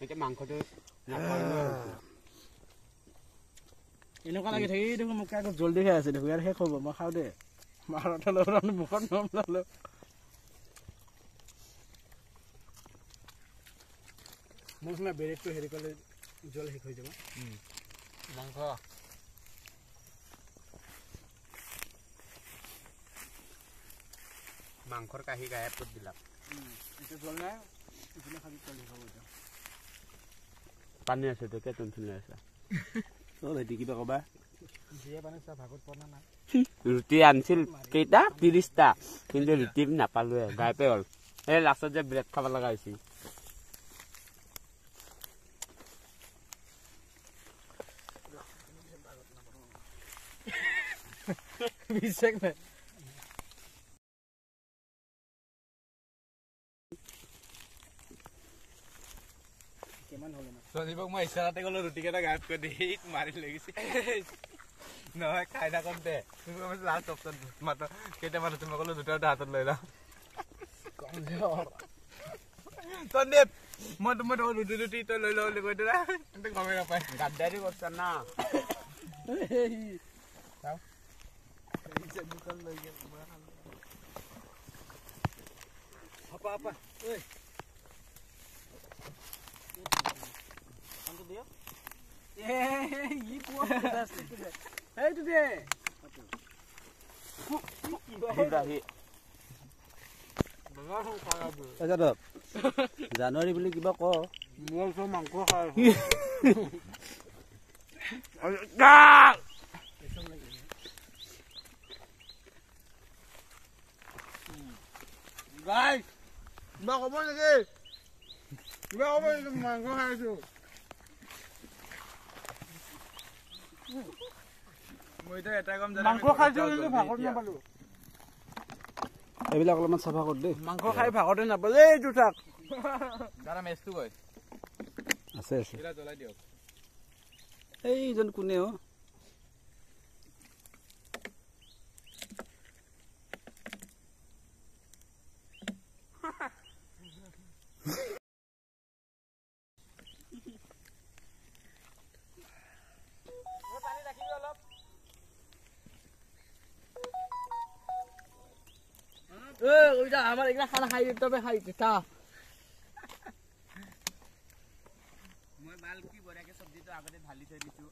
এতিয়া মাংসটো এনেকুৱা লাগি থাকি দেখোন মোক আকৌ জলদি খাই আছে দেখোন ইয়াৰ শেষ হ'ব মই খাওঁ দে মাৰতে লগানো মুখত নম লালো মোৰ শুনা বেৰেকটো হেৰি কৰিলে জল শেষ হৈ যাব মাংস মাংসৰ কাহি গায়ব কৰি দিলা এতিয়া জল নাই ইফালে খালি জল শেষ হ'ব এতিয়া পানী আছে তো কেতন চলি আছে ভাইটি কিবা কবা দিয়ে পানী চা ভাগত পৰা নাই ৰুটি আনছিল কেইটা 30টা কিন্তু ৰুটি নাপালোৱে গায়বে হ'ল এই লাষ্টত যে ব্ৰেড খাব লগা হৈছিল বিশেষ নাই কিমান হ'ল না সন্দীপক মই ইশাৰাতে গ'লো ৰুটি কেইটা গায়ব কৰি দি মাৰি লাগিছে নহয় খাই থাকোঁতে তুমি লাষ্ট অপশ্যন মাত্ৰ কেইটামান তুমি ক'লো দুটা হাতত লৈ লওঁ সন্দীপ মই তোমাৰ ৰুটি তই লৈ লওঁ বুলি কৈ দিলা গমেই নাপায় গাদ্দাৰি কৰিছা না আপা আপা ঐ কামটো দিও ই পুৱা এইটো দে জানুৱাৰী বুলি কিবা ক মই চব মাংস খাই গাইছ কিবা ক'ব নেকি কিবা ক'ব মাংস খাইছো মই এতিয়া এটা কম মাংস খাইছো কিন্তু ভাগত নাপালো এইবিলাক অলপমান চাফা কৰ দেই মাংস খাই ভাগতে নাপালো এইটো থাক দাদা মেচটো গৈ আছে আছে কিবা জ্বলাই দিয়ক এইজন কোনে অ আমার এগুলা খানা খাই তবে খাই তা মই বাল কি বড়াকে সবজি তো আগতে ঢালি থৈ দিছো